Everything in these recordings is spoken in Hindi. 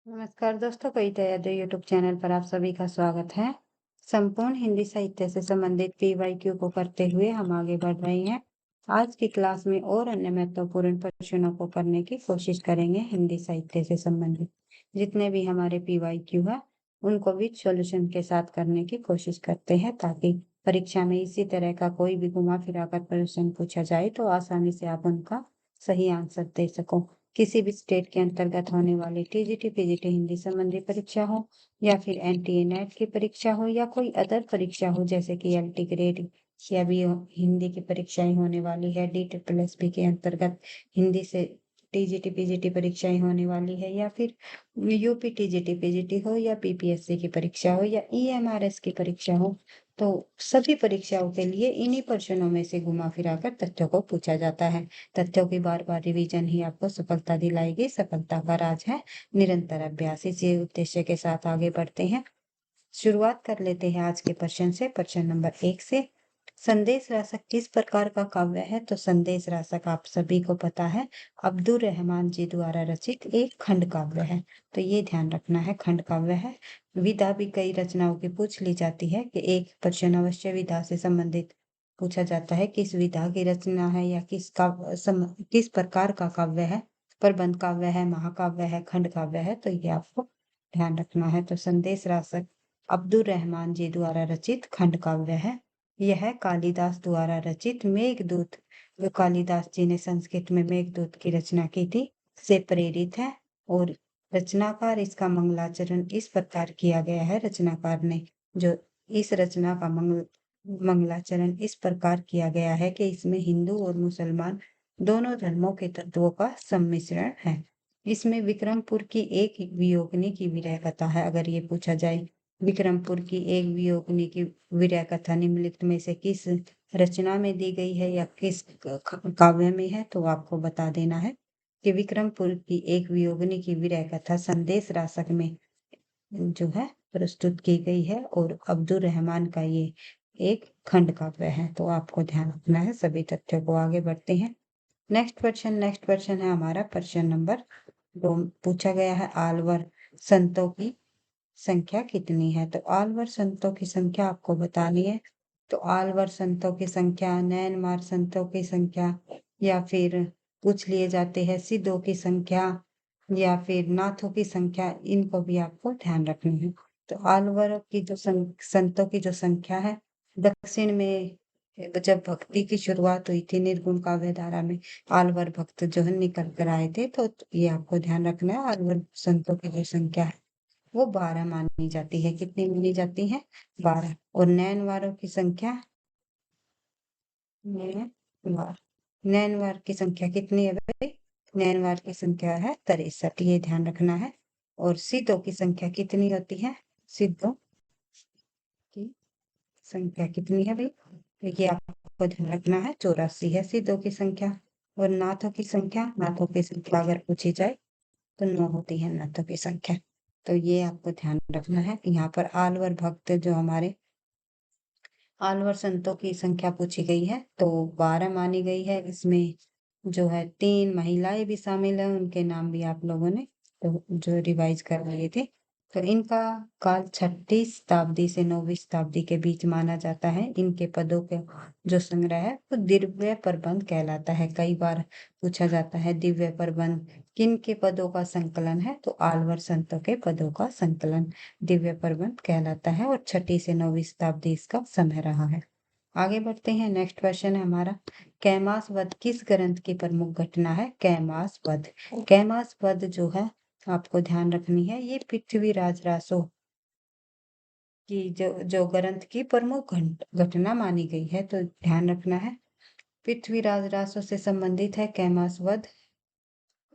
नमस्कार दोस्तों, कई तैयारी यूट्यूब चैनल पर आप सभी का स्वागत है। संपूर्ण हिंदी साहित्य से संबंधित पीवाईक्यू को करते हुए हम आगे बढ़ रहे हैं। आज की क्लास में और अन्य महत्वपूर्ण प्रश्नों को करने की कोशिश करेंगे। हिंदी साहित्य से संबंधित जितने भी हमारे पीवाईक्यू है उनको भी सॉल्यूशन के साथ करने की कोशिश करते हैं, ताकि परीक्षा में इसी तरह का कोई भी घुमा फिरा कर प्रश्न पूछा जाए तो आसानी से आप उनका सही आंसर दे सको। किसी भी स्टेट के अंतर्गत होने वाली टीजीटी पीजीटी हिंदी संबंधी परीक्षा हो या फिर एनटीए नेट की परीक्षा हो या कोई अदर परीक्षा हो, जैसे कि एलटी ग्रेड या भी हिंदी की परीक्षाएं होने वाली है, डी ट्रिपल एस पी के अंतर्गत हिंदी से टीजीटी पीजीटी परीक्षाएं होने वाली है, या फिर यूपी टीजीटी पीजीटी हो या पीपीएससी की परीक्षा हो या ईएमआरएस की परीक्षा हो, तो सभी परीक्षाओं के लिए इन्हीं प्रश्नों में से घुमा फिरा कर तथ्यों को पूछा जाता है। तथ्यों की बार-बार रिवीजन ही आपको सफलता दिलाएगी। सफलता का राज है निरंतर अभ्यास। इसी उद्देश्य के साथ आगे बढ़ते हैं। शुरुआत कर लेते हैं आज के प्रश्न से। प्रश्न नंबर 1 से, संदेश रासक किस प्रकार का काव्य है? तो संदेश रासक आप सभी को पता है, अब्दुल रहमान जी द्वारा रचित एक खंड काव्य है। तो ये ध्यान रखना है, खंड काव्य है। विधा भी कई रचनाओं की पूछ ली जाती है कि एक प्रश्न अवश्य विधा से संबंधित पूछा जाता है, किस विधा की रचना है या किस प्रकार का काव्य है। प्रबंध काव्य है, महाकाव्य है, खंड काव्य है, तो ये आपको ध्यान रखना है। तो संदेश रासक अब्दुल रहमान जी द्वारा रचित खंड काव्य है। यह कालिदास द्वारा रचित मेघदूत, जो कालिदास जी ने संस्कृत में मेघदूत की रचना की थी, से प्रेरित है। और रचनाकार इसका मंगलाचरण इस प्रकार किया गया है। रचनाकार ने जो इस रचना का मंगलाचरण इस प्रकार किया गया है कि इसमें हिंदू और मुसलमान दोनों धर्मों के तत्वों का सम्मिश्रण है। इसमें विक्रमपुर की एक वियोगिनी की विरह कथा है। अगर ये पूछा जाए विक्रमपुर की एक वियोगिनी की विरह कथा निम्नलिखित में से किस रचना में दी गई है या किस काव्य में है, तो आपको बता देना है कि विक्रमपुर की एक वियोगिनी की विरह कथा संदेश रासक में जो है प्रस्तुत की गई है और अब्दुल रहमान का ये एक खंड काव्य है। तो आपको ध्यान रखना है सभी तथ्यों को। आगे बढ़ते हैं। नेक्स्ट क्वेश्चन है हमारा प्रश्न नंबर 2। पूछा गया है, आलवर संतों की संख्या कितनी है? तो आलवर संतों की संख्या आपको बतानी है। तो आलवर संतों की संख्या, नैनमार संतों की संख्या, या फिर पूछ लिए जाते हैं सिद्धों की संख्या या फिर नाथों की संख्या, इनको भी आपको ध्यान रखनी है। तो आलवर की जो संतों की जो संख्या है, दक्षिण में जब भक्ति की शुरुआत हुई थी निर्गुण काव्य धारा में, आलवर भक्त जो है निकल कर आए थे। तो ये आपको ध्यान रखना है। आलवर संतों की जो संख्या है वो 12 मानी जाती है। कितनी मानी जाती है? 12। और नैनवारों की संख्या, नैनवार नैनवार की संख्या कितनी है भाई? नैनवार की संख्या है 63। ये ध्यान रखना है। और सिद्धों की संख्या कितनी होती है? सिद्धों की संख्या कितनी है भाई? तो ये आपको ध्यान रखना है, 84 है सिद्धों की संख्या। और नाथों की संख्या अगर पूछी जाए तो 9 होती है नाथों की संख्या। तो ये आपको ध्यान रखना है। यहाँ पर आलवर भक्त जो हमारे आलवर संतों की संख्या पूछी गई है तो 12 मानी गई है। इसमें जो है 3 महिलाएं भी शामिल है, उनके नाम भी आप लोगों ने तो जो रिवाइज कर लिए थे। तो इनका काल 6ठी शताब्दी से 9वीं शताब्दी के बीच माना जाता है। इनके पदों के जो संग्रह है वो दिव्य प्रबंध कहलाता है। कई बार पूछा जाता है दिव्य प्रबंध किन के पदों का संकलन है? तो आलवर संतों के पदों का संकलन दिव्य प्रबंध कहलाता है। और 6ठी से 9वीं शताब्दी इसका समय रहा है। आगे बढ़ते हैं। नेक्स्ट क्वेश्चन है हमारा, कैमास वध किस ग्रंथ की प्रमुख घटना है? कैमास वध, कैमास वध जो है आपको ध्यान रखनी है, ये पृथ्वीराज रासो की जो ग्रंथ की प्रमुख घटना मानी गई है। तो ध्यान रखना है, पृथ्वीराज रासो से संबंधित है कैमास वध।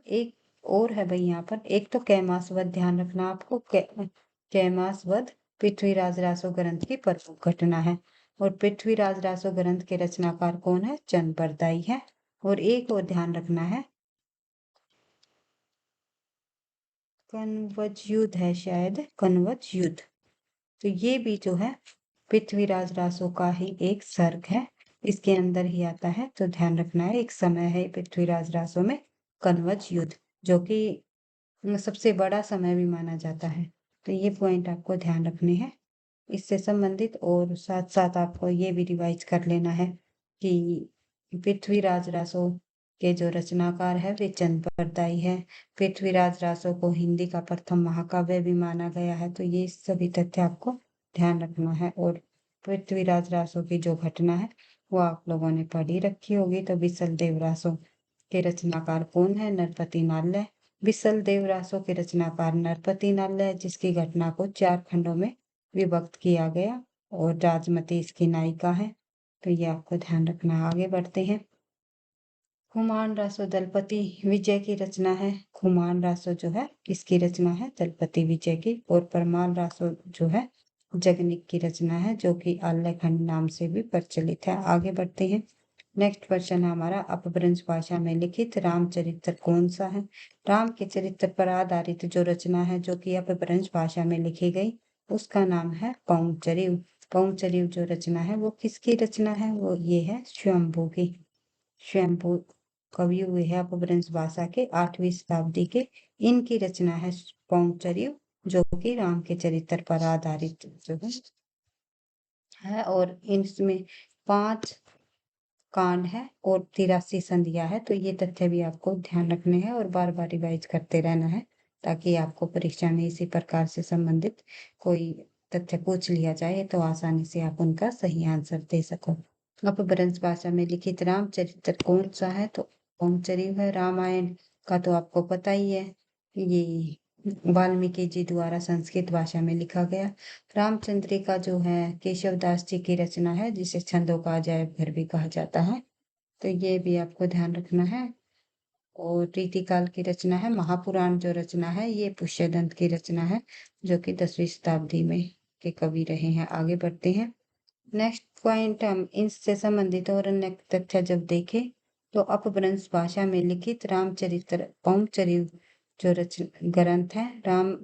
एक और है भाई यहाँ पर, एक तो कैमास वध ध्यान रखना आपको, कैमास वध पृथ्वीराज रासो ग्रंथ की प्रमुख घटना है। और पृथ्वीराज रासो ग्रंथ के रचनाकार कौन है? चंद बरदाई है। और एक और ध्यान रखना है, कनवज युद्ध है, शायद कनवज युद्ध। तो ये भी जो है पृथ्वीराज रासो का ही एक सर्ग है, इसके अंदर ही आता है। तो ध्यान रखना है, एक समय है पृथ्वीराज रासो में कनवज युद्ध, जो कि सबसे बड़ा समय भी माना जाता है। तो ये पॉइंट आपको ध्यान रखने हैं इससे संबंधित, और साथ साथ आपको ये भी रिवाइज कर लेना है कि पृथ्वीराज रासो के जो रचनाकार है वे चंद बरदाई है। पृथ्वीराज रासो को हिंदी का प्रथम महाकाव्य भी माना गया है। तो ये सभी तथ्य आपको ध्यान रखना है। और पृथ्वीराज रासो की जो घटना है वो आप लोगों ने पढ़ी रखी होगी। तो बिसल देव रासो के रचनाकार कौन है? नरपति नाल्य। बिसल देव रासो के रचनाकार नरपति नाल्य, जिसकी घटना को 4 खंडों में विभक्त किया गया, और राजमती इसकी नायिका है। तो ये आपको ध्यान रखना है। आगे बढ़ते हैं। खुमान रासो दलपति विजय की रचना है। खुमान रासो जो है किसकी रचना है? दलपति विजय की। और परमाल रासो जो है जगनिक की रचना है, जो कि आल्यखंड नाम से भी प्रचलित है। आगे बढ़ते हैं। नेक्स्ट क्वेश्चन है हमारा, अपभ्रंश भाषा में लिखित रामचरित्र कौन सा है? राम के चरित्र पर आधारित जो रचना है जो कि अपभ्रंश भाषा में लिखी गई, उसका नाम है पौंचरिव। पौंचरिव जो रचना है वो किसकी रचना है? वो ये है स्वयंभू की। स्वयंभू कवि हुए हैं अपभ्रंश भाषा के 8वीं शताब्दी के। इनकी रचना है पौंचरिव, जो कि राम के चरित्र पर आधारित जो है। और इसमें 5 कांड है और 83 संधियां है। तो ये तथ्य भी आपको ध्यान रखने हैं और बार बार रिवाइज करते रहना है, ताकि आपको परीक्षा में इसी प्रकार से संबंधित कोई तथ्य पूछ लिया जाए तो आसानी से आप उनका सही आंसर दे सको। अपभ्रंश भाषा में लिखित रामचरित्र कौन सा है? तो ओमचरिव है। रामायण का तो आपको पता ही है, ये वाल्मीकि जी द्वारा संस्कृत भाषा में लिखा गया। रामचंद्रिका जो है केशवदास जी की रचना है, जिसे छंदों का अजायब घर भी कहा जाता है। तो ये भी आपको ध्यान रखना है। और रीतिकाल की रचना है। महापुराण जो रचना है ये पुष्यदंत की रचना है, जो कि 10वीं शताब्दी में के कवि रहे हैं। आगे बढ़ते हैं। नेक्स्ट पॉइंट, हम इससे संबंधित और अन्य तथ्य जब देखें तो अपभ्रंश भाषा में लिखित रामचरित्र पौंचरिव जो ग्रंथ है राम,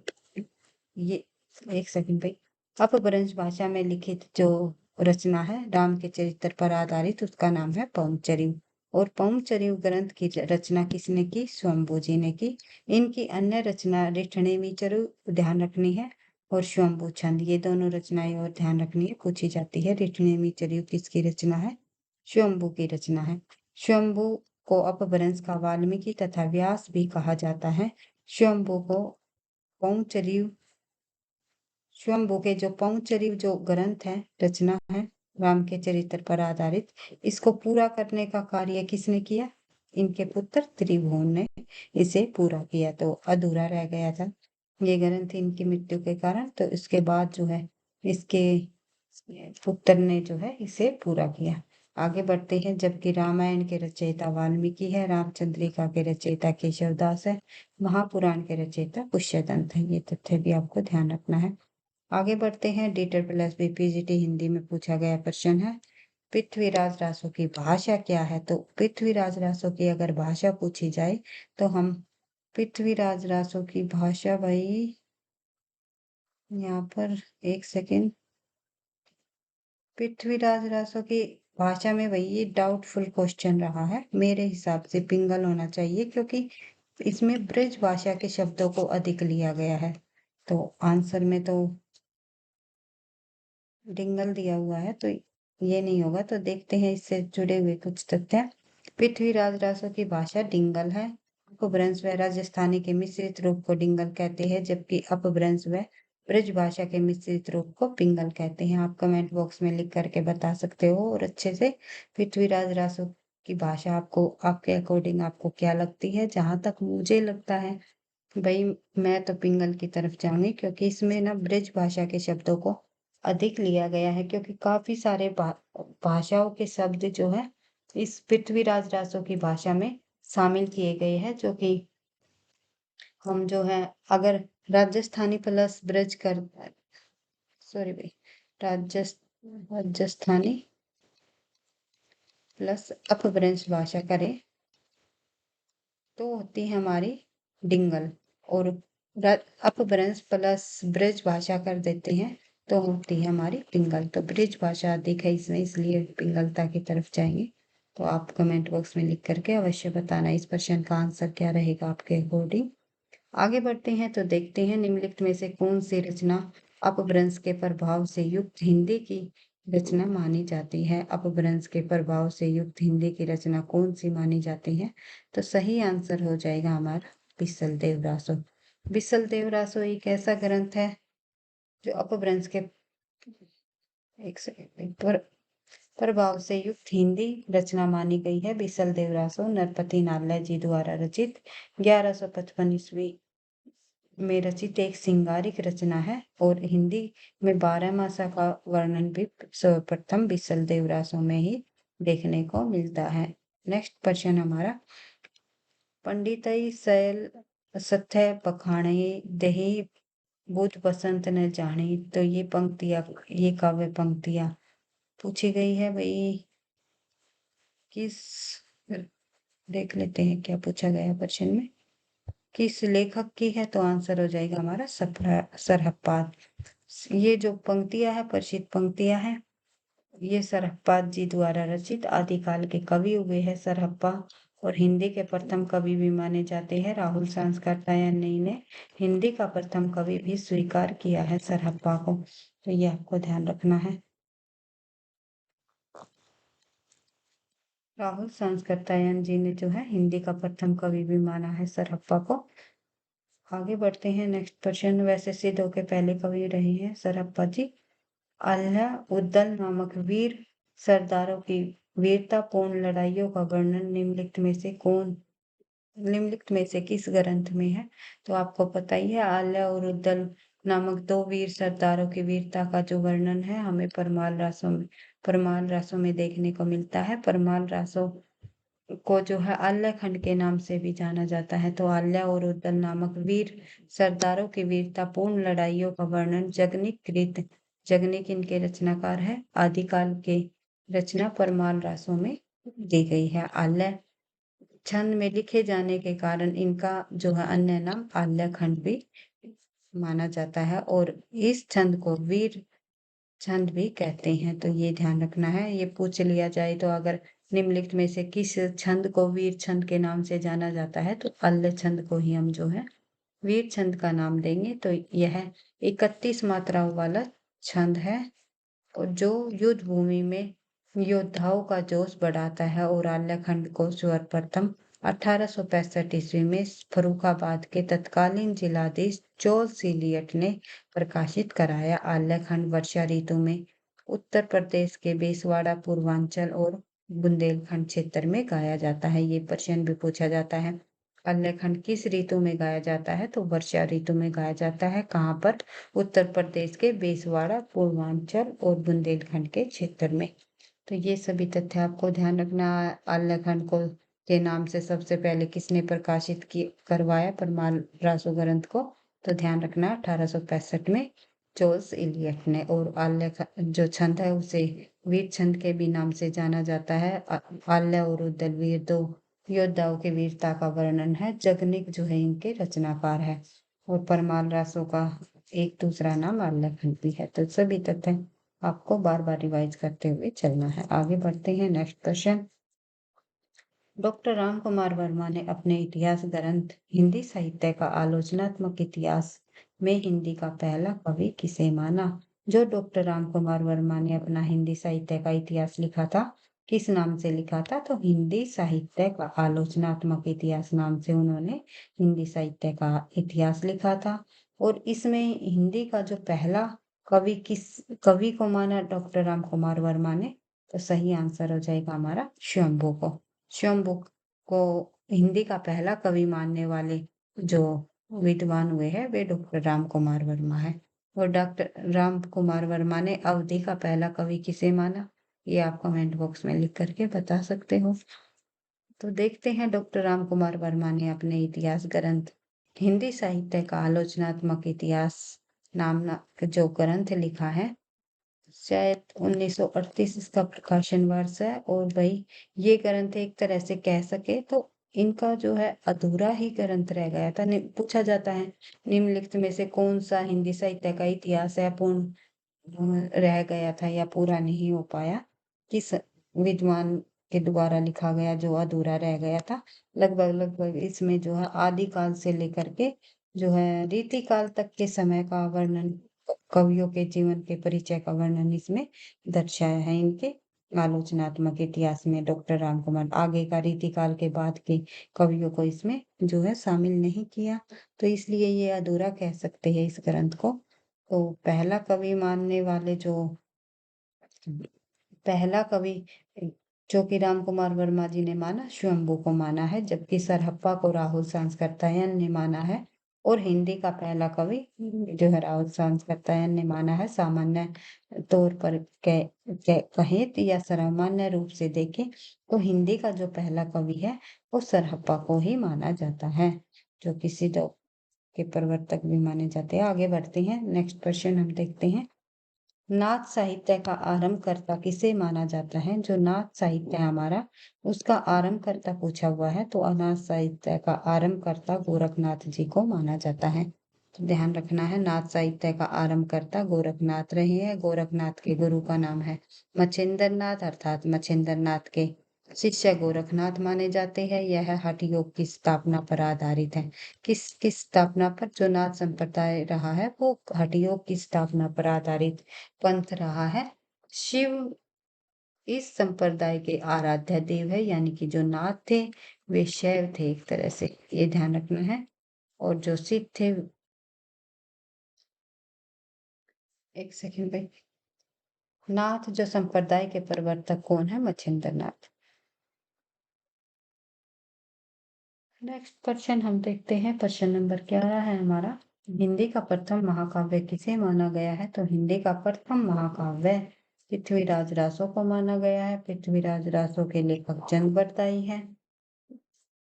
ये एक सेकंड भाई, अपभ्रंश भाषा में लिखित जो रचना है राम के चरित्र पर आधारित, उसका नाम है पौंचरिव। और पौंचरिव ग्रंथ की रचना किसने की? स्वयंभू जी ने की। इनकी अन्य रचना रिठणी चरु ध्यान रखनी है, और स्वयंभू छंद, ये दोनों रचनाएं और ध्यान रखनी है, पूछी जाती है। रिठणी चरु किसकी रचना है? स्वयंभू की रचना है। स्वयंभू को अपभ्रंश का वाल्मीकि तथा व्यास भी कहा जाता है। स्वयंभू को पौंचरिव स्वयंभू के जो पौंचरिव जो ग्रंथ है, रचना है राम के चरित्र पर आधारित, इसको पूरा करने का कार्य किसने किया? इनके पुत्र त्रिभुवन ने इसे पूरा किया। तो अधूरा रह गया था ये ग्रंथ इनकी मृत्यु के कारण। तो इसके बाद जो है इसके पुत्र ने जो है इसे पूरा किया। आगे बढ़ते हैं। जबकि रामायण के रचयिता वाल्मीकि है, रामचंद्रिका के रचयिता केशवदास है, महापुराण के रचयिता पुष्यदंत है। ये तथ्य भी आपको ध्यान रखना है। आगे बढ़ते हैं। DTET प्लस BPGT हिंदी में पूछा गया प्रश्न है, पृथ्वीराज रासो की भाषा क्या है? तो पृथ्वीराज रासो की अगर भाषा पूछी जाए तो हम पृथ्वीराज रासो की भाषा, भाई यहाँ पर एक सेकेंड, पृथ्वीराज रासो की भाषा में भाई ये डाउटफुल क्वेश्चन रहा है। मेरे हिसाब से पिंगल होना चाहिए, क्योंकि इसमें ब्रज भाषा के शब्दों को अधिक लिया गया है। तो आंसर में तो डिंगल दिया हुआ है, तो ये नहीं होगा। तो देखते हैं इससे जुड़े हुए कुछ तथ्य। पृथ्वीराज रासो की भाषा डिंगल है। अपभ्रंश व राजस्थानी के मिश्रित रूप को डिंगल कहते हैं, जबकि अपभ्रंश व ब्रज भाषा के मिश्रित रूप को पिंगल कहते हैं। आप कमेंट बॉक्स में लिख करके बता सकते हो। और अच्छे से पृथ्वीराज रासो की भाषा आपको, आपके अकॉर्डिंग आपको क्या लगती है? जहां तक मुझे लगता है भाई, मैं तो पिंगल की तरफ जाऊंगी, क्योंकि इसमें ना ब्रज भाषा के शब्दों को अधिक लिया गया है। क्योंकि काफी सारे भाषाओं के शब्द जो है इस पृथ्वीराज रासो की भाषा में शामिल किए गए हैं, जो कि हम जो है अगर राजस्थानी प्लस ब्रज कर, सॉरी भाई, राजस्थानी प्लस अपभ्रंश भाषा करें तो होती है हमारी डिंगल। और अपभ्रंश प्लस ब्रज भाषा कर देते हैं तो होती है हमारी पिंगल। तो ब्रज भाषा अधिक है इसमें, इसलिए पिंगलता की तरफ जाएंगे। तो आप कमेंट बॉक्स में लिख करके अवश्य बताना इस प्रश्न का आंसर क्या रहेगा आपके अकॉर्डिंग। आगे बढ़ते हैं तो देखते हैं निम्नलिखित में से कौन सी रचना अपभ्रंश के प्रभाव से युक्त हिंदी की रचना मानी जाती है। अपभ्रंश के प्रभाव से युक्त हिंदी की रचना कौन सी मानी जाती है? तो सही आंसर हो जाएगा हमारा बिसल देवरासो। बिसल देवरासो एक ऐसा ग्रंथ है जो अपभ्रंश के एक सेकंड पर प्रभाव से युक्त हिंदी रचना मानी गई है। बिसल देवरासो नरपति नालय जी द्वारा रचित 1155 ईस्वी में रचित एक सिंगारिक रचना है और हिंदी में 12 मासा का वर्णन भी सर्वप्रथम बिसल देवरासो में ही देखने को मिलता है। नेक्स्ट क्वेश्चन हमारा, पंडितई सैल सत्य पखाणे देहि बुध बसंत न जाने, तो ये पंक्तियां, ये काव्य पंक्तियां पूछी गई है भाई किस, देख लेते हैं क्या पूछा गया क्वेश्चन में, किस लेखक की है? तो आंसर हो जाएगा हमारा सरहप्पा। ये जो पंक्तियां है प्रसिद्ध पंक्तियां हैं, ये सरहप्पा जी द्वारा रचित आदिकाल के कवि हुए हैं सरहप्पा, और हिंदी के प्रथम कवि भी माने जाते हैं। राहुल सांस्कृत्यायनी ने हिंदी का प्रथम कवि भी स्वीकार किया है सरहप्पा को, तो ये आपको ध्यान रखना है। राहुल सांस्कृत्यायन जी ने जो है हिंदी का प्रथम कवि भी माना है सरहप्पा को। आगे बढ़ते हैं नेक्स्ट क्वेश्चन, वैसे सिद्ध होके पहले कवि रहे हैं सरहप्पा जी। अल्लाह उद्दल नामक वीर सरदारों की वीरतापूर्ण लड़ाइयों का वर्णन निम्नलिखित में से किस ग्रंथ में है? तो आपको पता ही है आल्या और उद्दल नामक दो वीर सरदारों की वीरता का जो वर्णन है हमें परमाल रासों में देखने को मिलता है। परमाल रासों को जो है आल्या खंड के नाम से भी जाना जाता है। तो आल्या और उद्दल नामक वीर सरदारों की वीरतापूर्ण लड़ाइयों का वर्णन जगनिक इनके रचनाकार है। आदिकाल के रचना परमाल रासों में दी गई है। आल्या छंद में लिखे जाने के कारण इनका जो है अन्य नाम आल्या खंड भी माना जाता है, और इस छंद को वीर छंद भी कहते हैं। तो ये ध्यान रखना है, ये पूछ लिया जाए तो अगर निम्नलिखित में से किस छंद को वीर छंद के नाम से जाना जाता है, तो आल्या छंद को ही हम जो है वीर छंद का नाम देंगे। तो यह 31 मात्राओं वाला छंद है और जो युद्ध भूमि में योद्धाओं का जोश बढ़ाता है, और आल्या खंड को सर्वप्रथम 1865 ईस्वी में फर्रुखाबाद के तत्कालीन जिलाधीश जॉर्ज सीलियट ने प्रकाशित कराया। आल्या खंड वर्षा ऋतु में उत्तर प्रदेश के बेसवाड़ा, पूर्वांचल और बुंदेलखंड क्षेत्र में गाया जाता है। ये प्रश्न भी पूछा जाता है, आल्याखंड किस ऋतु में गाया जाता है? तो वर्षा ऋतु में गाया जाता है। कहाँ पर? उत्तर प्रदेश के बेसवाड़ा, पूर्वांचल और बुंदेलखंड के क्षेत्र में। तो ये सभी तथ्य आपको ध्यान रखना। आल्याखंड को के नाम से सबसे पहले किसने प्रकाशित करवाया परमाल रासो ग्रंथ को? तो ध्यान रखना 1865 में जॉर्ज इलियट ने। और आल्या जो छंद है उसे वीर छंद के भी नाम से जाना जाता है। आल्या और उद्दल वीर दो योद्धाओं की वीरता का वर्णन है। जगनिक जो है इनके रचनाकार है, और परमाल रासो का एक दूसरा नाम आल्याखंड भी है। तो सभी तथ्य आपको बार बार रिवाइज करते हुए चलना है। आगे बढ़ते हैं next question, doctor Ram Kumar Verma ने अपने इतिहास ग्रंथ हिंदी साहित्य का आलोचनात्मक इतिहास में हिंदी का पहला कवि किसे माना? जो डॉक्टर राम कुमार वर्मा ने अपना हिंदी साहित्य का इतिहास लिखा था, किस नाम से लिखा था? तो हिंदी साहित्य का आलोचनात्मक इतिहास नाम से उन्होंने हिंदी साहित्य का इतिहास लिखा था। और इसमें हिंदी का जो पहला किस कवि को माना डॉक्टर राम कुमार वर्मा ने? तो सही आंसर हो जाएगा हमारा शंभू को। शंभू को हिंदी का पहला कवि मानने वाले जो विद्वान हुए हैं वे डॉक्टर राम कुमार वर्मा है। और डॉक्टर राम कुमार वर्मा ने अवधि का पहला कवि किसे माना? ये आप कमेंट बॉक्स में लिख करके बता सकते हो। तो देखते हैं डॉक्टर राम कुमार वर्मा ने अपने इतिहास ग्रंथ हिंदी साहित्य का आलोचनात्मक इतिहास नाम जो ग्रंथ लिखा है, शायद 1938 इसका प्रकाशन वर्ष है। और भाई ये ग्रंथ एक तरह से कह सके तो इनका जो है अधूरा ही ग्रंथ रह गया था। पूछा जाता है निम्नलिखित में से कौन सा हिंदी साहित्य का इतिहास है पूर्ण रह गया था या पूरा नहीं हो पाया, किस विद्वान के द्वारा लिखा गया जो अधूरा रह गया था? लगभग लगभग इसमें जो है आदिकाल से लेकर के जो है रीतिकाल तक के समय का वर्णन, कवियों के जीवन के परिचय का वर्णन इसमें दर्शाया है। इनके आलोचनात्मक इतिहास में डॉक्टर रामकुमार आगे का रीतिकाल के बाद के कवियों को इसमें जो है शामिल नहीं किया, तो इसलिए ये अधूरा कह सकते हैं इस ग्रंथ को। तो पहला कवि मानने वाले जो पहला कवि जो कि राम कुमार वर्मा जी ने माना, स्वयंभू को माना है, जबकि सरहप्पा को राहुल सांस्कृत्यायन ने माना है। और हिंदी का पहला कवि जो है राहुल सांस्कृत्यायन ने माना है। सामान्य तौर पर कहें या सामान्य रूप से देखें तो हिंदी का जो पहला कवि है वो सरहप्पा को ही माना जाता है, जो किसी के प्रवर्तक भी माने जाते हैं। आगे बढ़ते हैं, नेक्स्ट क्वेश्चन हम देखते हैं। नाथ साहित्य का आरंभकर्ता किसे माना जाता है? जो नाथ साहित्य है हमारा, उसका आरंभकर्ता पूछा हुआ है, तो अनाथ साहित्य का आरंभकर्ता गोरखनाथ जी को माना जाता है। तो ध्यान रखना है, नाथ साहित्य का आरंभकर्ता गोरखनाथ रहे हैं। गोरखनाथ के गुरु का नाम है मच्छिंद्र नाथ, अर्थात मच्छिंद्र नाथ के शिष्य गोरखनाथ माने जाते हैं। यह हठ योग की स्थापना पर आधारित है। किसकी स्थापना पर? जो नाथ संप्रदाय रहा है वो हठ योग की स्थापना पर आधारित पंथ रहा है। शिव इस संप्रदाय के आराध्य देव है, यानी कि जो नाथ थे वे शैव थे एक तरह से, ये ध्यान रखना है। और जो सिद्ध थे, एक सेकंड भाई, नाथ जो संप्रदाय के प्रवर्तक कौन है? मच्छिंद्र नाथ। नेक्स्ट क्वेश्चन हम देखते हैं, प्रश्न नंबर 11 है हमारा। हिंदी का प्रथम महाकाव्य किसे माना गया है? तो हिंदी का प्रथम महाकाव्य पृथ्वीराज रासो को माना गया है। पृथ्वीराज रासो के लेखक चंद बरदाई है,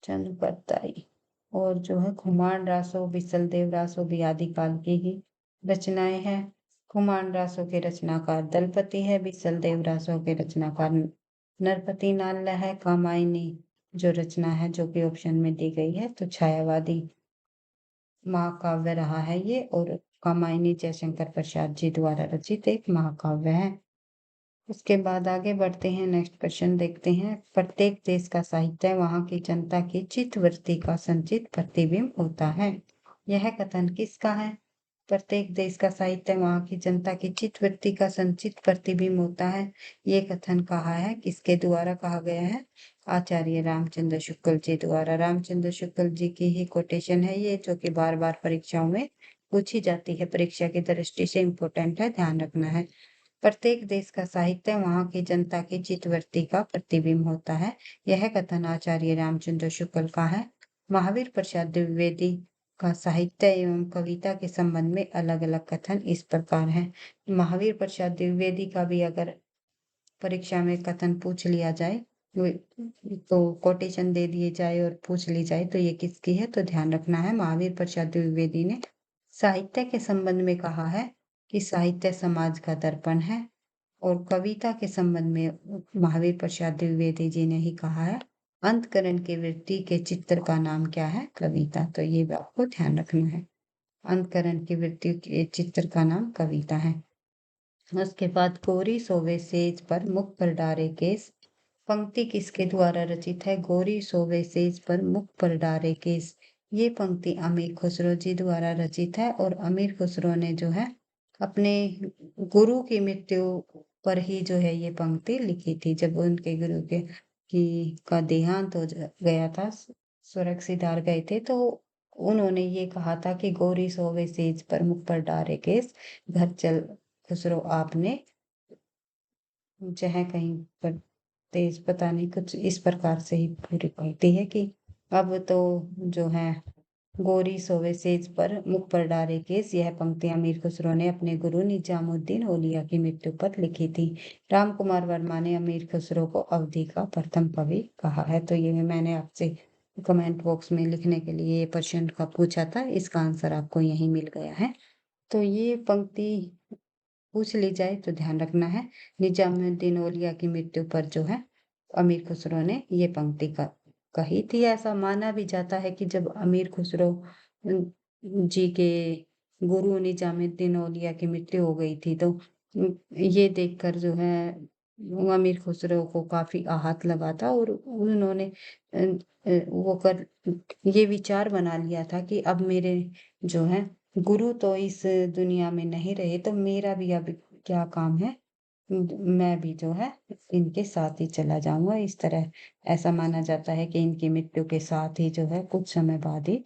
चंद बरदाई। और जो है खुमान रासो, बिसल देव रासो भी आदिकाल की ही रचनाएं हैं। खुमान रासो के रचनाकार दलपति है, बिसल देव रासो के रचनाकार नरपति नाल्ला है। कामायनी जो रचना है, जो कि ऑप्शन में दी गई है, तो छायावादी महाकाव्य रहा है ये, और कामायनी जयशंकर प्रसाद जी द्वारा रचित एक महाकाव्य है। उसके बाद आगे बढ़ते हैं, नेक्स्ट क्वेश्चन देखते हैं। प्रत्येक देश का साहित्य वहां की जनता की चित्तवृत्ति का संचित प्रतिबिंब होता है। यह कथन किसका है? प्रत्येक देश का साहित्य वहां की जनता की चित्तवृत्ति का संचित प्रतिबिंब होता है। ये कथन कहा है, किसके द्वारा कहा गया है? आचार्य रामचंद्र शुक्ल जी द्वारा। रामचंद्र शुक्ल जी की ही कोटेशन है ये, जो कि बार बार परीक्षाओं में पूछी जाती है, परीक्षा की दृष्टि से इम्पोर्टेंट है, ध्यान रखना है। प्रत्येक देश का साहित्य वहां की जनता की चित्तवृत्ति का प्रतिबिंब होता है। यह कथन आचार्य रामचंद्र शुक्ल का है। महावीर प्रसाद द्विवेदी का साहित्य एवं कविता के संबंध में अलग अलग कथन इस प्रकार है। महावीर प्रसाद द्विवेदी का भी अगर परीक्षा में कथन पूछ लिया जाए, तो कोटेशन दे दिए जाए और पूछ ली जाए तो ये किसकी है, तो ध्यान रखना है महावीर प्रसाद द्विवेदी ने साहित्य के संबंध में कहा है कि साहित्य समाज का दर्पण है। और कविता के संबंध में महावीर प्रसाद द्विवेदी जी ने ही कहा है, अंतकरण की वृत्ति के चित्र का नाम क्या है? कविता। तो ये भी आपको ध्यान रखना है, अंतकरण की वृत्ति के चित्र का नाम कविता है। उसके बाद गोरी सोवे सेज पर मुख पर डारे केस, पंक्ति किसके द्वारा रचित है? गोरी सोवे सेज पर मुख पर डारे केस, ये पंक्ति अमीर खुसरो जी द्वारा रचित है। और अमीर खुसरो ने जो है अपने गुरु की मृत्यु पर ही जो है ये पंक्ति लिखी थी, जब उनके गुरु के की का देहांत हो गया था, स्वर्ग सिधार गए थे, तो उन्होंने ये कहा था कि गोरी सोवे सेज पर मुख पर डारे केस, घर चल खुसरो आपने जहाँ कहीं पर तेज, पता नहीं, कुछ इस प्रकार से ही पूरी पंक्ति है कि अब तो जो है गोरी सोवे सेज पर मुख पर डारे केस, यह पंक्ति अमीर खुसरो ने अपने गुरु निजामुद्दीन औलिया की मृत्यु पर लिखी थी। राम कुमार वर्मा ने अमीर खुसरो को अवधी का प्रथम कवि कहा है। तो ये मैंने आपसे कमेंट बॉक्स में लिखने के लिए ये प्रश्न का पूछा था, इसका आंसर आपको यही मिल गया है। तो ये पंक्ति पूछ ली जाए तो ध्यान रखना है, निजामुद्दीन औलिया की मृत्यु पर जो है अमीर खुसरो ने ये पंक्ति कही थी। ऐसा माना भी जाता है कि जब अमीर खुसरो जी के गुरु निजामुद्दीन औलिया की मृत्यु हो गई थी, तो ये देखकर जो है अमीर खुसरो को काफ़ी आहत लगा था और उन्होंने वो कर ये विचार बना लिया था कि अब मेरे जो है गुरु तो इस दुनिया में नहीं रहे, तो मेरा भी अब क्या काम है। मैं भी जो है इनके साथ ही चला जाऊँगा। इस तरह ऐसा माना जाता है कि इनकी मृत्यु के साथ ही जो है कुछ समय बाद ही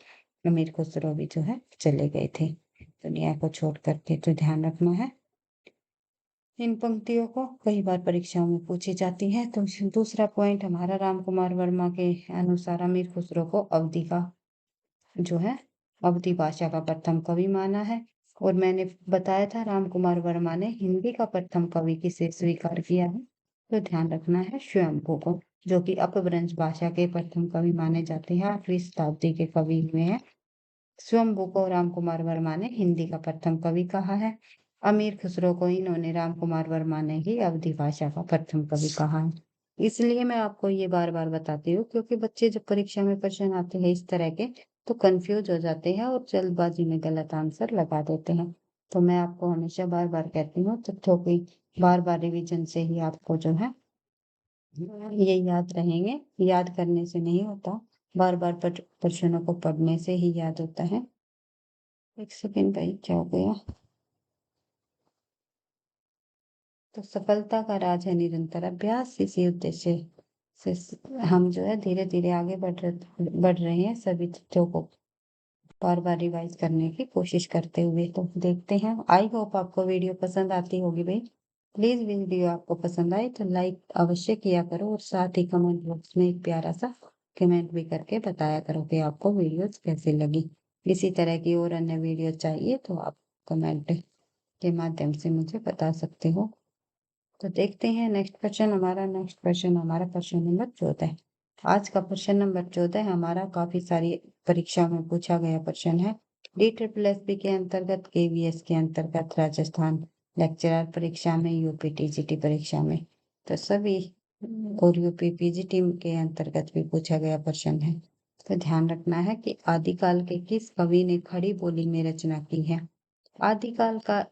अमीर खुसरो भी जो है चले गए थे दुनिया को छोड़ कर के। तो ध्यान रखना है। इन पंक्तियों को कई बार परीक्षाओं में पूछी जाती है। तो दूसरा पॉइंट हमारा, राम कुमार वर्मा के अनुसार अमीर खुसरो को अवधी का जो है अवधी भाषा का प्रथम कवि माना है। और मैंने बताया था राम कुमार वर्मा ने हिंदी का प्रथम कवि किसे स्वीकार किया है, तो ध्यान रखना है स्वयंभू को, जो कि अपभ्रंश भाषा के प्रथम कवि माने जाते हैं, 8वीं शताब्दी के कवि हुए हैं। स्वयंभू को राम कुमार वर्मा ने हिंदी का प्रथम कवि कहा है। अमीर खुसरो को इन्होंने राम कुमार वर्मा ने ही अवधी भाषा का प्रथम कवि कहा है। इसलिए मैं आपको ये बार बार बताती हूँ, क्योंकि बच्चे जब परीक्षा में प्रश्न आते हैं इस तरह के, तो कंफ्यूज हो जाते हैं और जल्दबाजी में गलत आंसर लगा देते हैं। तो मैं आपको हमेशा बार बार कहती हूँ, तथ्यों की बार बार रिवीजन से ही आपको जो है ये याद रहेंगे। याद करने से नहीं होता, बार बार प्रश्नों को पढ़ने से ही याद होता है। एक सेकंड भाई, क्या हो गया? तो सफलता का राज है निरंतर अभ्यास। इसी उद्देश्य से हम जो है धीरे धीरे आगे बढ़ रहे हैं, सभी तथ्यों को बार बार रिवाइज करने की कोशिश करते हुए। तो देखते हैं। आई होप आपको वीडियो पसंद आती होगी भाई। प्लीज वीडियो आपको पसंद आए तो लाइक अवश्य किया करो, और साथ ही कमेंट बॉक्स में एक प्यारा सा कमेंट भी करके बताया करो कि आपको वीडियोस कैसी लगी। इसी तरह की और अन्य वीडियो चाहिए तो आप कमेंट के माध्यम से मुझे बता सकते हो। तो देखते हैं नेक्स्ट क्वेश्चन हमारा प्रश्न नंबर 14। आज का प्रश्न नंबर 14 हमारा काफी सारी परीक्षा में पूछा गया प्रश्न है। DSSB के अंतर्गत, KVS के अंतर्गत, राजस्थान लेक्चरर परीक्षा में, यूपी TGT परीक्षा में, तो सभी और यूपी PGT के अंतर्गत भी पूछा गया प्रश्न है। तो ध्यान रखना है कि आदिकाल के किस कवि ने खड़ी बोली में रचना की है। आदिकाल का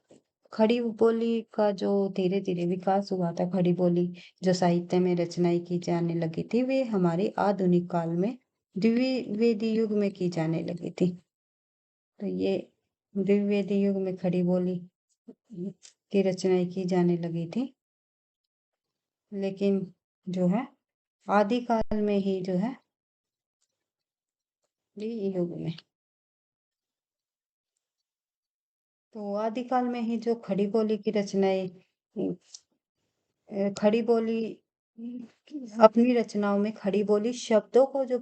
खड़ी बोली का जो धीरे धीरे विकास हुआ था, खड़ी बोली जो साहित्य में रचनाएं की जाने लगी थी, वे हमारे आधुनिक काल में द्विवेदी युग में की जाने लगी थी। तो ये द्विवेदी युग में खड़ी बोली की रचनाएं की जाने लगी थी, लेकिन जो है आदिकाल में ही जो है युग में, तो आदिकाल में ही जो खड़ी बोली की रचनाएं, खड़ी बोली अपनी रचनाओं में खड़ी बोली शब्दों को जो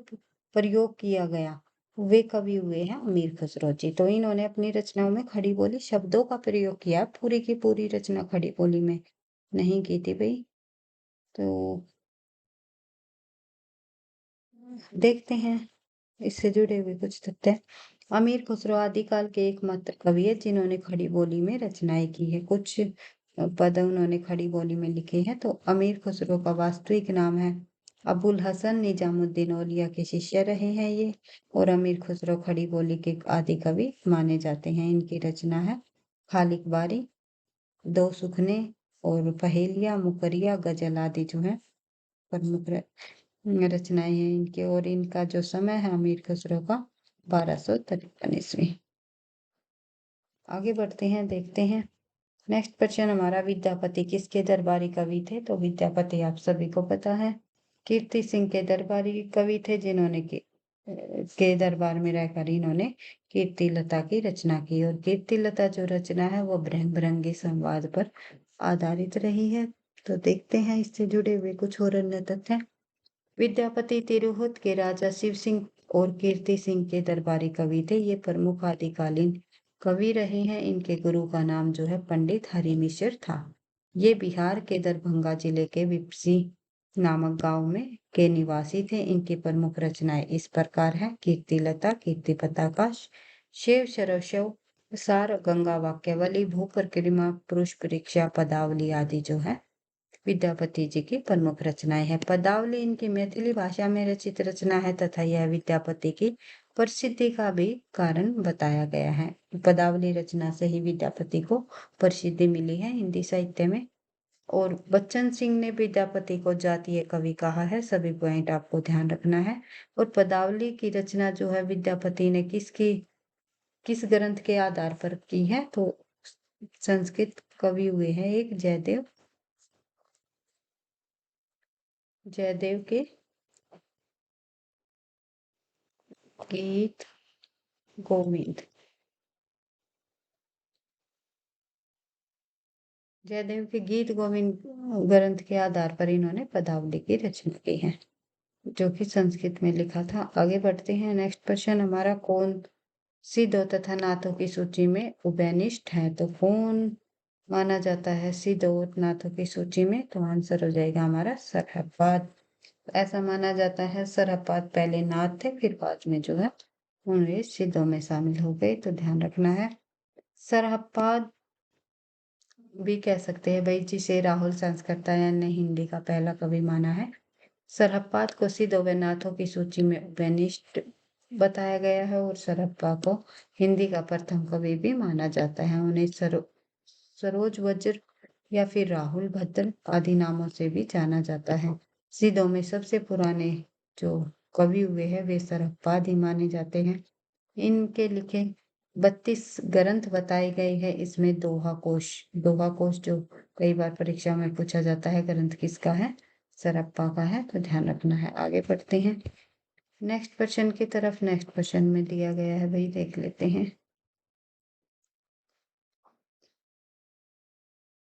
प्रयोग किया गया, वे कवि हुए हैं अमीर खुसरो जी। तो इन्होंने अपनी रचनाओं में खड़ी बोली शब्दों का प्रयोग किया, पूरी की पूरी रचना खड़ी बोली में नहीं की थी भाई। तो देखते हैं इससे जुड़े हुए कुछ तथ्य। अमीर खुसरो आदिकाल के एकमात्र कवि है जिन्होंने खड़ी बोली में रचनाएं की है। कुछ पद उन्होंने खड़ी बोली में लिखे हैं। तो अमीर खुसरो का वास्तविक नाम है अबुल हसन निजामुद्दीन औलिया के शिष्य रहे हैं ये, और अमीर खुसरो खड़ी बोली के आदि कवि माने जाते हैं। इनकी रचना है खालिक बारी, दो सुखने और पहेलिया, मुकरिया, गजल आदि जो है प्रमुख रचनाएं हैं इनकी। और इनका जो समय है अमीर खुसरो का 1253 ईस्वी। आगे बढ़ते हैं, देखते हैं। नेक्स्ट प्रश्न हमारा, विद्यापति किसके दरबारी कवि थे? तो विद्यापति आप सभी को पता है कीर्ति सिंह के दरबारी कवि थे, जिन्होंने के दरबार में रहकर इन्होंने कीर्ति लता की रचना की। और कीर्ति लता जो रचना है वो रंग बिरंगे संवाद पर आधारित रही है। तो देखते हैं इससे जुड़े हुए कुछ और अन्य तथ्य। विद्यापति तिरहुत के राजा शिव सिंह और कीर्ति सिंह के दरबारी कवि थे। ये प्रमुख आदिकालीन कवि रहे हैं। इनके गुरु का नाम जो है पंडित हरि मिश्र था। ये बिहार के दरभंगा जिले के विपसी नामक गांव में के निवासी थे। इनकी प्रमुख रचनाएं इस प्रकार है: कीर्ति लता, कीर्ति पताका, शिव शरशव, सार, गंगा वाक्यावली, भू परिक्रमा, पुरुष परीक्षा, पदावली आदि जो है विद्यापति जी की प्रमुख रचनाएं हैं। पदावली इनकी मैथिली भाषा में रचित रचना है तथा यह विद्यापति की प्रसिद्धि का भी कारण बताया गया है। पदावली रचना से ही विद्यापति को प्रसिद्धि मिली है हिंदी साहित्य में। और बच्चन सिंह ने विद्यापति को जातीय कवि कहा है, सभी पॉइंट आपको ध्यान रखना है। और पदावली की रचना जो है विद्यापति ने किस ग्रंथ के आधार पर की है, तो संस्कृत कवि हुए हैं एक जयदेव के गीत गोविंद। जयदेव के गीत गोविंद ग्रंथ के आधार पर इन्होंने पदावली की रचना की है, जो कि संस्कृत में लिखा था। आगे बढ़ते हैं। नेक्स्ट क्वेश्चन हमारा, कौन सिद्धों तथा नाथों की सूची में उभयनिष्ठ है? तो कौन माना जाता है सिद्धों नाथों की सूची में? तो आंसर हो जाएगा हमारा सरहपाद। ऐसा माना जाता है सरहपाद पहले नाथ थे, फिर बाद में जो है उन्हें सिद्धों में शामिल हो गए, तो ध्यान रखना है। सरहपाद भी कह सकते हैं भाई, जिसे राहुल संस्कृतायन ने हिंदी का पहला कवि माना है। सरहपाद को सिद्धों व नाथों की सूची में उभयनिष्ठ बताया गया है और सरहप्पा को हिंदी का प्रथम कवि भी माना जाता है। उन्हें सरोज वज्र या फिर राहुल भद्र आदि नामों से भी जाना जाता है। सिद्धों में सबसे पुराने जो कवि हुए हैं वे सरहपाद ही माने जाते हैं। इनके लिखे 32 ग्रंथ बताए गए हैं। इसमें दोहा कोश जो कई बार परीक्षा में पूछा जाता है, ग्रंथ किसका है? सरहप्पा का है, तो ध्यान रखना है। आगे बढ़ते हैं नेक्स्ट क्वेश्चन की तरफ। नेक्स्ट क्वेश्चन में दिया गया है भाई, देख लेते हैं।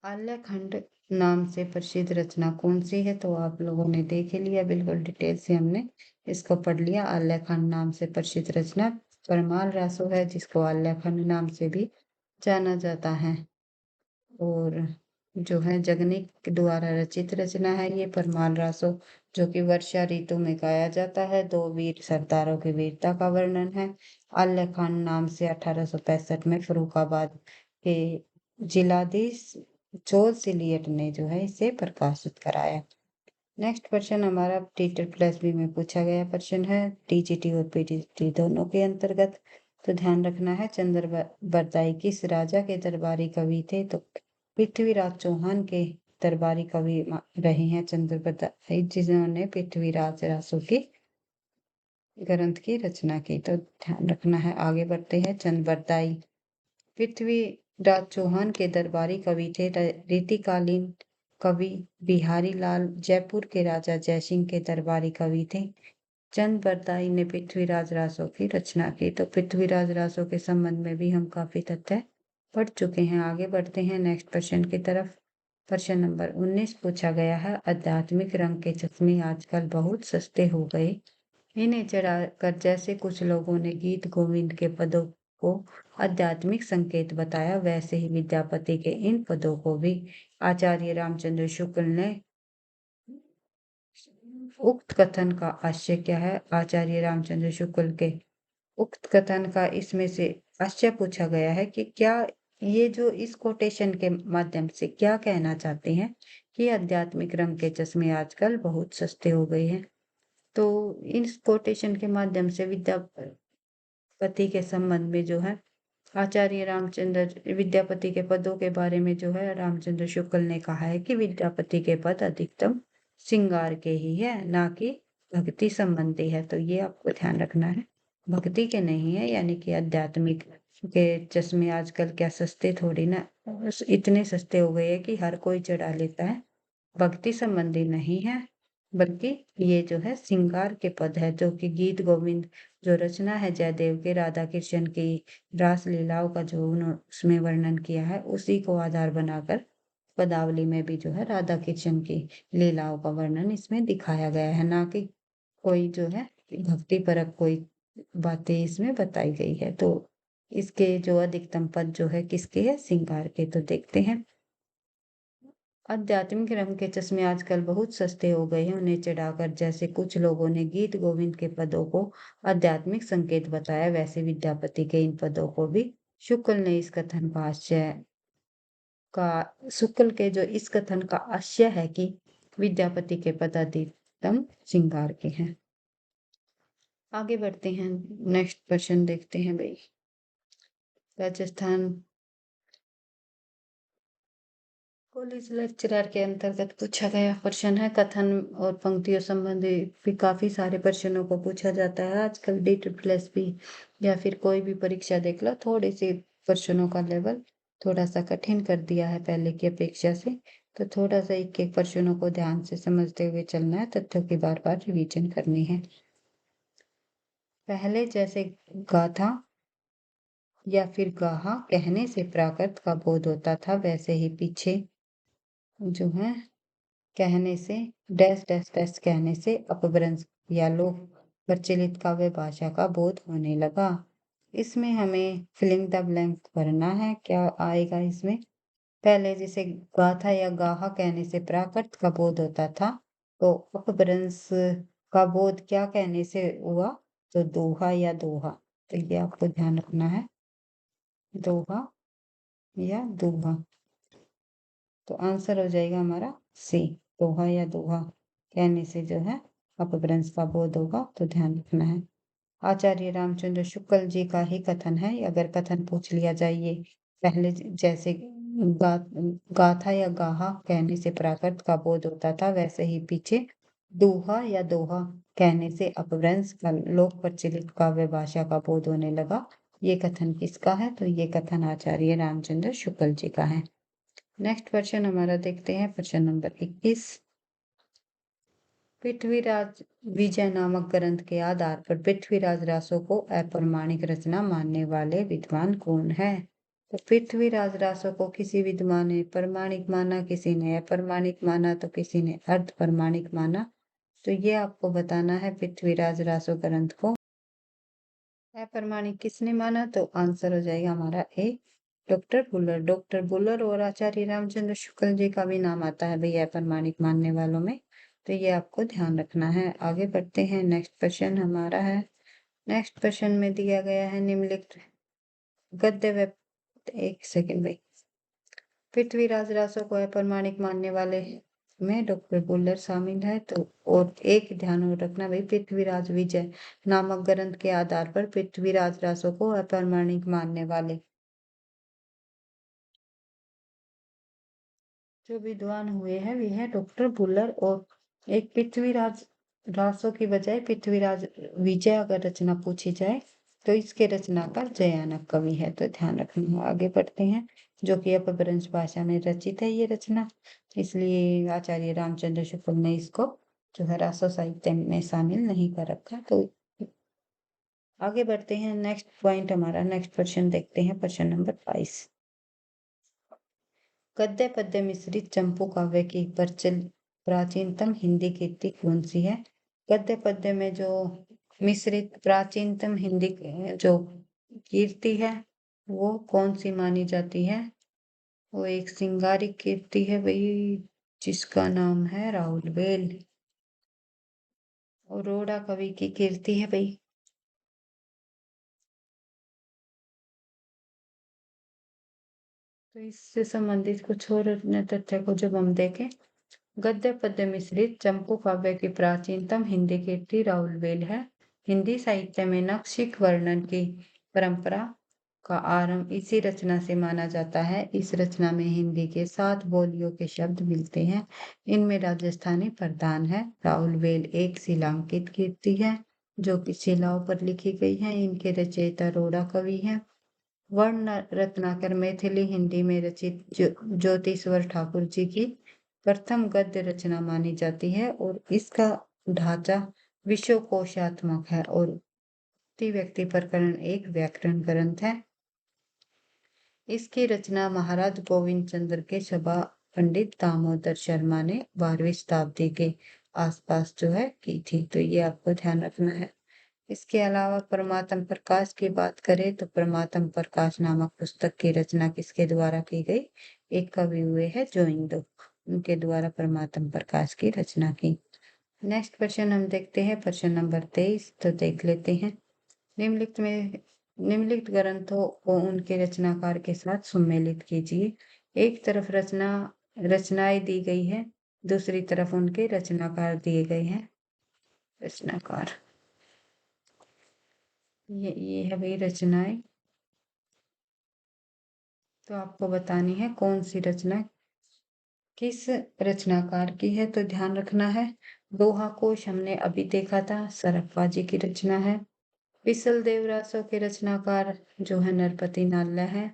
आल्यखंड नाम से प्रसिद्ध रचना कौन सी है? तो आप लोगों ने देख ही लिया, बिल्कुल डिटेल से हमने इसको पढ़ लिया। आल्यखंड नाम से प्रसिद्ध रचना परमाल रासो है, जिसको आल्यखंड नाम से भी जाना जाता है। और जो है जगनिक द्वारा रचित रचना है ये परमाल रासो, जो कि वर्षा ऋतु में गाया जाता है। दो वीर सरदारों की वीरता का वर्णन है। आल्यखंड नाम से 1865 में फर्रुखाबाद के जिलाधीश जोल सिलियट ने जो है इसे प्रकाशित कराया। नेक्स्ट क्वेश्चन हमारा टीचर प्लस बी में पूछा गया प्रश्न है, टीजीटी और पीजीटी दोनों के अंतर्गत। तो ध्यान रखना है। चंद्र बरदाई किस राजा के दरबारी कवि थे? तो पृथ्वीराज चौहान के दरबारी कवि रहे हैं चंद्र बरदाई, जिन्होंने पृथ्वीराज रासो की ग्रंथ की रचना की, तो ध्यान रखना है। आगे बढ़ते हैं। चंद्र बरदाई पृथ्वीराज चौहान के दरबारी कवि थे। रीतिकालीन कवि बिहारी लाल जयपुर के राजा जयसिंह के दरबारी कवि थे। चंद बरदाई ने पृथ्वीराज रासो की रचना की। तो पृथ्वीराज रासो के संबंध में भी हम काफी तथ्य पढ़ चुके हैं। आगे बढ़ते हैं नेक्स्ट क्वेश्चन की तरफ। प्रश्न नंबर 19 पूछा गया है, आध्यात्मिक रंग के चश्मे आजकल बहुत सस्ते हो गए, इन्हें चढ़ाकर जैसे कुछ लोगों ने गीत गोविंद के पदों को आध्यात्मिक संकेत बताया, वैसे ही विद्यापति के इन पदों को भी आचार्य रामचंद्र शुक्ल ने उक्त कथन का आशय क्या है? आचार्य रामचंद्र शुक्ल के उक्त कथन का इसमें से आशय पूछा गया है कि क्या ये जो इस कोटेशन के माध्यम से क्या कहना चाहते हैं कि आध्यात्मिक रंग के चश्मे आजकल बहुत सस्ते हो गए हैं। तो इस कोटेशन के माध्यम से विद्यापति के संबंध में जो है आचार्य रामचंद्र विद्यापति के पदों के बारे में जो है रामचंद्र शुक्ल ने कहा है कि विद्यापति के पद अधिकतम श्रृंगार के ही है, ना कि भक्ति संबंधी है। तो ये आपको ध्यान रखना है, भक्ति के नहीं है। यानी कि आध्यात्मिक के चश्मे आजकल क्या सस्ते थोड़ी ना, इतने सस्ते हो गए हैं कि हर कोई चढ़ा लेता है। भक्ति संबंधी नहीं है, बल्कि ये जो है श्रृंगार के पद है, जो कि गीत गोविंद जो रचना है जयदेव के राधा कृष्ण की रास लीलाओं का जो उन्होंने उसमें वर्णन किया है, उसी को आधार बनाकर पदावली में भी जो है राधा कृष्ण की लीलाओं का वर्णन इसमें दिखाया गया है, ना कि कोई जो है भक्ति परक कोई बातें इसमें बताई गई है। तो इसके जो अधिकतम पद जो है किसके है? श्रृंगार के। तो देखते हैं। आध्यात्मिक रंग के चश्मे आजकल बहुत सस्ते हो गए हैं, उन्हें चढ़ाकर जैसे कुछ लोगों ने गीत गोविंद के पदों को आध्यात्मिक संकेत बताया, वैसे विद्यापति के इन पदों को भी शुक्ल ने इस कथन का आशय का शुक्ल के जो इस कथन का आशय है कि विद्यापति के पद अधिकतम श्रृंगार के हैं। आगे बढ़ते हैं। नेक्स्ट क्वेश्चन देखते हैं भाई। राजस्थान कॉलेज लेक्चरर के अंतर्गत पूछा गया प्रश्न है। कथन और पंक्तियों संबंधी भी काफी सारे प्रश्नों को पूछा जाता है आजकल। DSSP या फिर कोई भी परीक्षा देख लो, थोड़ी सी प्रश्नों का लेवल थोड़ा सा कठिन कर दिया है पहले की अपेक्षा से। तो थोड़ा सा एक एक प्रश्नों को ध्यान से समझते हुए चलना है, तथ्यों की बार बार रिवीजन करनी है। पहले जैसे गाथा या फिर गाहा कहने से प्राकृत का बोध होता था, वैसे ही पीछे जो है कहने से डैश डैश डैश कहने से अपभ्रंश या लोक प्रचलित काव्य भाषा का बोध होने लगा। इसमें हमें फिलिंग द ब्लैंक भरना है। क्या आएगा इसमें? पहले जैसे गाथा या गाहा कहने से प्राकृत का बोध होता था, तो अपभ्रंश का बोध क्या कहने से हुआ? तो दोहा या दोहा। तो ये आपको ध्यान रखना है, दोहा या दोहा। तो आंसर हो जाएगा हमारा सी, दोहा या दोहा कहने से जो है अपभ्रंश का बोध होगा। तो ध्यान रखना है। आचार्य रामचंद्र शुक्ल जी का ही कथन है। अगर कथन पूछ लिया जाए ये पहले जैसे गा, गाथा या गाहा कहने से प्राकृत का बोध होता था, वैसे ही पीछे दोहा या दोहा कहने से अपभ्रंश का लोक प्रचलित काव्य भाषा का बोध होने लगा। ये कथन किसका है? तो ये कथन आचार्य रामचंद्र शुक्ल जी का है। नेक्स्ट क्वेश्चन हमारा देखते हैं, प्रश्न नंबर 21। पृथ्वीराज विजय नामक ग्रंथ के आधार पर पृथ्वीराज रासो को अप्रमाणिक रचना मानने वाले विद्वान कौन है? तो पृथ्वीराज रासो को किसी विद्वान ने प्रमाणिक माना, किसी ने अप्रमाणिक माना, तो किसी ने अर्ध प्रमाणिक माना। तो ये आपको बताना है पृथ्वीराज रासो ग्रंथ को अप्रमाणिक किसने माना? तो आंसर हो जाएगा हमारा ए, डॉक्टर बुलर। डॉक्टर बुलर और आचार्य रामचंद्र शुक्ल जी का भी नाम आता है भाई अप्रमाणिक मानने वालों में। तो ये आपको ध्यान रखना है। आगे बढ़ते हैं। नेक्स्ट क्वेश्चन हमारा है, नेक्स्ट क्वेश्चन में दिया गया है निम्नलिखित गद्य व एक सेकेंड भाई। पृथ्वीराज रासो को अप्रमाणिक मानने वाले में डॉक्टर बुल्लर शामिल है। तो और एक ध्यान में रखना भाई, पृथ्वीराज विजय नामक ग्रंथ के आधार पर पृथ्वीराज रासो को अप्रमाणिक मानने वाले जो विद्वान हुए हैं वे है डॉक्टर बुल्लर। और एक पृथ्वीराज रासो की बजाय पृथ्वीराज विजय अगर रचना पूछी जाए तो इसके रचनाकार जयानक कवि है। तो ध्यान रखना है। आगे बढ़ते हैं। जो कि अपभ्रंश भाषा में रचित है ये रचना, इसलिए आचार्य रामचंद्र शुक्ल ने इसको जो है रासो साहित्य में शामिल नहीं कर रखा। तो आगे बढ़ते हैं। नेक्स्ट पॉइंट हमारा, नेक्स्ट क्वेश्चन देखते हैं, प्रश्न नंबर 22। गद्य पद्य मिश्रित चंपू काव्य की प्राचीनतम हिंदी कृति कौन सी है? गद्य पद्य में जो मिश्रित प्राचीनतम हिंदी जो कीर्ति है वो कौन सी मानी जाती है? वो एक सिंगारिक कीर्ति है भाई, जिसका नाम है राहुल बेल। और रोड़ा कवि की कीर्ति है भाई। तो इससे संबंधित कुछ और अन्य तथ्य को जब हम देखें, गद्य पद्य मिश्रित चंपू काव्य की प्राचीनतम हिंदी कीर्ति राहुल बेल है। हिंदी साहित्य में नक्शिक वर्णन की परंपरा का आरंभ इसी रचना से माना जाता है। इस रचना में हिंदी के 7 बोलियों के शब्द मिलते हैं। इनमें राजस्थानी प्रधान है। राहुल बेल एक शिलांकित कीर्ति है जो कि शिलाओं पर लिखी गई है। इनके रचयिता रोड़ा कवि है। वर्ण रत्नाकर मैथिली हिंदी में रचित ज्योतिश्वर ठाकुर जी की प्रथम गद्य रचना मानी जाती है। और इसका ढांचा विश्वकोशात्मक है और व्यक्ति प्रकरण एक व्याकरण ग्रंथ है। इसकी रचना महाराज गोविंद चंद्र के सभा पंडित दामोदर शर्मा ने 12वीं शताब्दी के आसपास जो है की थी। तो ये आपको ध्यान रखना है। इसके अलावा परमात्म प्रकाश की बात करें तो परमात्म प्रकाश नामक पुस्तक की रचना किसके द्वारा की गई? एक कवि हुए हैं जोइंदो, उनके द्वारा परमात्म प्रकाश की रचना की। नेक्स्ट क्वेश्चन हम देखते हैं, प्रश्न नंबर 23। तो देख लेते हैं। निम्नलिखित ग्रंथों को उनके रचनाकार के साथ सम्मिलित कीजिए। एक तरफ रचनाएं दी गई है, दूसरी तरफ उनके रचनाकार दिए गए हैं। रचनाकार ये है भाई रचनाएं। तो आपको बतानी है कौन सी रचना किस रचनाकार की है, तो ध्यान रखना है दोहा कोश हमने अभी देखा था, सरफा जी की रचना है। बिसल देवरासो के रचनाकार जो है नरपति नाल्ला है।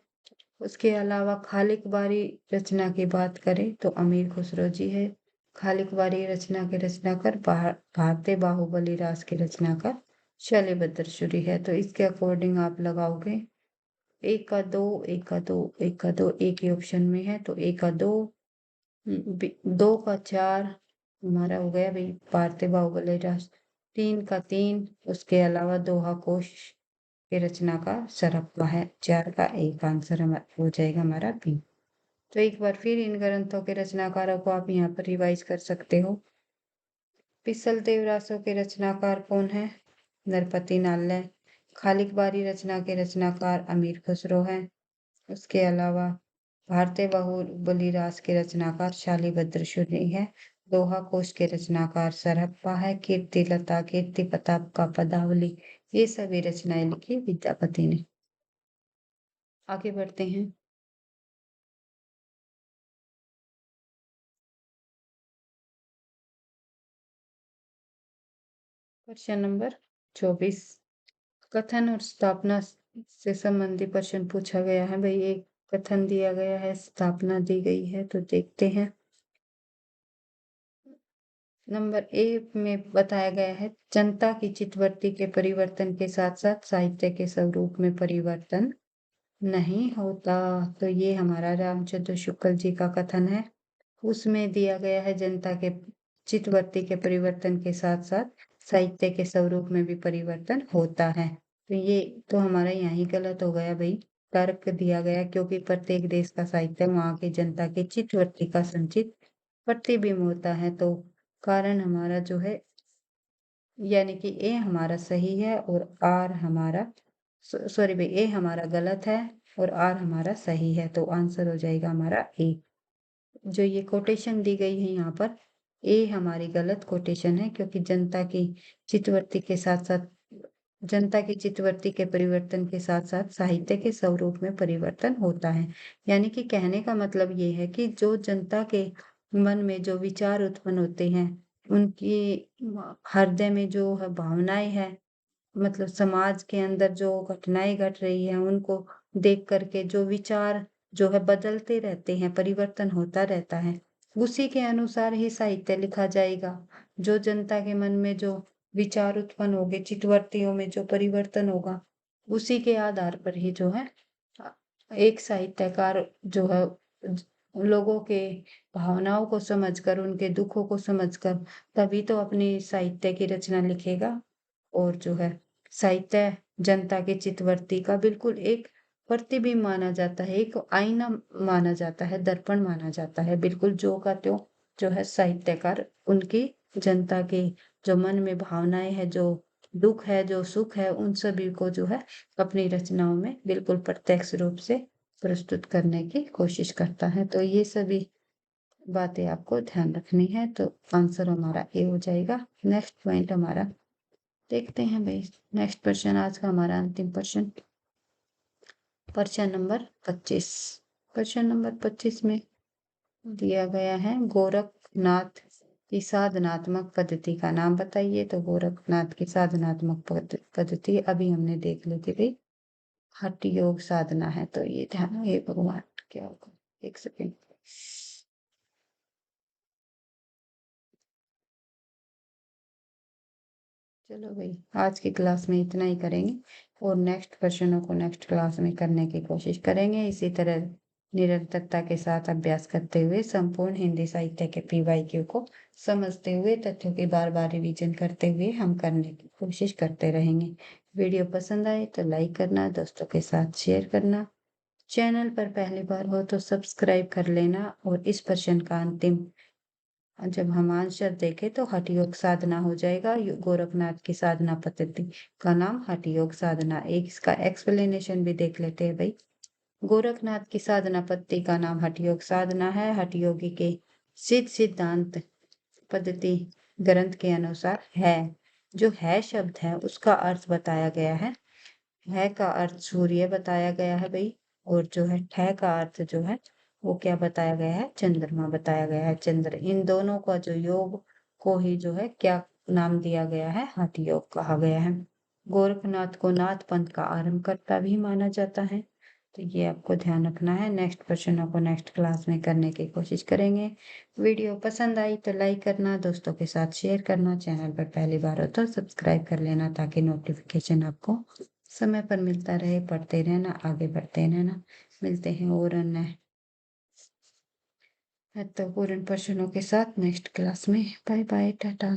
उसके अलावा खालिक बारी रचना की बात करें तो अमीर खुसरो जी है। खालिक बारी रचना के रचनाकार भारते बाहुबली रास के रचनाकार शैलेभद्र सूरी है। तो इसके अकॉर्डिंग आप लगाओगे एक का दो, एक का दो, एक का दो, एक ही ऑप्शन में है तो एक का दो, दो का चार हमारा हो गया भाई भारतीय बाहुबली रास, तीन का तीन, उसके अलावा दोहा कोश के रचनाकार सरप्पा है। चार का एक आंसर हो जाएगा हमारा बी। तो एक बार फिर इन ग्रंथों के रचनाकारों को आप यहाँ पर रिवाइज कर सकते हो। पिसल देवरासों के रचनाकार कौन है? नरपति नाल्ले। खालिक बारी रचना के रचनाकार अमीर खुसरो हैं। उसके अलावा भारतीय बाहुबली रास के रचनाकार शालिभद्र शुरी है। दोहा कोश के रचनाकार सरहप्पा है। कीर्ति लता, कीर्ति प्रताप का पदावली, ये सभी रचनाएं लिखी विद्यापति ने। आगे बढ़ते हैं। प्रश्न नंबर 24। कथन और स्थापना से संबंधित प्रश्न पूछा गया है। भाई एक कथन दिया गया है, स्थापना दी गई है, तो देखते हैं। नंबर ए में बताया गया है जनता की चित्तवृत्ति के परिवर्तन के साथ साथ साहित्य के स्वरूप में परिवर्तन नहीं होता। तो ये हमारा रामचंद्र शुक्ल जी का कथन है। उसमें दिया गया है जनता के चित्तवृत्ति के परिवर्तन के साथ साथ साहित्य के स्वरूप में भी परिवर्तन होता है। तो ये तो हमारा यहाँ ही गलत हो गया भाई। तर्क दिया गया क्योंकि प्रत्येक देश का साहित्य वहां की जनता की चित्तवृत्ति का संचित प्रतिबिंब होता है। तो कारण हमारा जो है यानी कि ए हमारा सही है और आर हमारा सॉरी भाई ए हमारा गलत है और आर हमारा सही है। तो आंसर हो जाएगा हमारा ए। जो ये कोटेशन दी गई है यहाँ पर ए हमारी गलत कोटेशन है क्योंकि जनता की चित्तवृत्ति के साथ साथ जनता की चित्तवृत्ति के परिवर्तन के साथ साथ साहित्य के स्वरूप में परिवर्तन होता है। यानी कि कहने का मतलब ये है कि जो जनता के मन में जो विचार उत्पन्न होते हैं, उनकी हृदय में जो है भावनाएं है, मतलब समाज के अंदर जो घटनाएं घट रही है उनको देख करके जो विचार जो है बदलते रहते हैं, परिवर्तन होता रहता है, उसी के अनुसार ही साहित्य लिखा जाएगा। जो जनता के मन में जो विचार उत्पन्न होंगे, चित्तवृत्तियों में जो परिवर्तन होगा, उसी के आधार पर ही जो है एक साहित्यकार जो है लोगों के भावनाओं को समझकर, उनके दुखों को समझकर तभी तो अपनी साहित्य की रचना लिखेगा। और जो है साहित्य जनता के चित्तवृत्ति का बिल्कुल एक प्रतिबिंब माना जाता है, एक आईना माना जाता है, दर्पण माना जाता है। बिल्कुल जो का त्यों जो है साहित्यकार उनकी जनता के जो मन में भावनाएं है, जो दुख है, जो सुख है, उन सभी को जो है अपनी रचनाओं में बिल्कुल प्रत्यक्ष रूप से प्रस्तुत करने की कोशिश करता है। तो ये सभी बातें आपको ध्यान रखनी है। तो आंसर हमारा ए हो जाएगा। नेक्स्ट पॉइंट हमारा देखते हैं भाई। नेक्स्ट प्रश्न आज का हमारा अंतिम प्रश्न, प्रश्न नंबर 25। प्रश्न नंबर 25 में दिया गया है गोरखनाथ की साधनात्मक पद्धति का नाम बताइए। तो गोरखनाथ की साधनात्मक पद्धति अभी हमने देख ली थी भाई, हठ योग साधना है। तो ये ध्यान, हे भगवान क्या होगा, एक सेकेंड। चलो भाई आज की क्लास में इतना ही करेंगे और नेक्स्ट क्वेश्चनों को नेक्स्ट क्लास में करने की कोशिश करेंगे। इसी तरह निरंतरता के साथ अभ्यास करते हुए संपूर्ण हिंदी साहित्य के PYQ को समझते हुए तथ्यों की बार बार रिवीजन करते हुए हम करने की कोशिश करते रहेंगे। वीडियो पसंद आए तो लाइक करना, दोस्तों के साथ शेयर करना, चैनल पर पहली बार हो तो सब्सक्राइब कर लेना। और इस प्रश्न का अंतिम जब हम आंसर देखें तो हठ योग साधना हो जाएगा। गोरखनाथ की साधना पद्धति का नाम हठ योग साधना। एक इसका एक्सप्लेनेशन भी देख लेते हैं भाई। गोरखनाथ की साधना पद्धति का नाम हठ योग साधना है। हठ योगी के सिद्धांत पद्धति ग्रंथ के अनुसार है। जो है शब्द है उसका अर्थ बताया गया है का अर्थ सूर्य बताया गया है भाई। और जो है ठह का अर्थ जो है वो क्या बताया गया है? चंद्रमा बताया गया है। चंद्र, इन दोनों का जो योग को ही जो है क्या नाम दिया गया है? हठ योग कहा गया है। गोरखनाथ को नाथ पंथ का आरंभकर्ता भी माना जाता है। तो ये आपको ध्यान रखना है। नेक्स्ट क्वेश्चनों को नेक्स्ट क्लास में करने की कोशिश करेंगे। वीडियो पसंद आई तो लाइक करना, दोस्तों के साथ शेयर करना, चैनल पर पहली बार हो तो सब्सक्राइब कर लेना ताकि नोटिफिकेशन आपको समय पर मिलता रहे। पढ़ते रहना, आगे बढ़ते रहना। मिलते हैं और अन्य महत्वपूर्ण प्रश्नों के साथ नेक्स्ट क्लास में। Bye bye, Tata.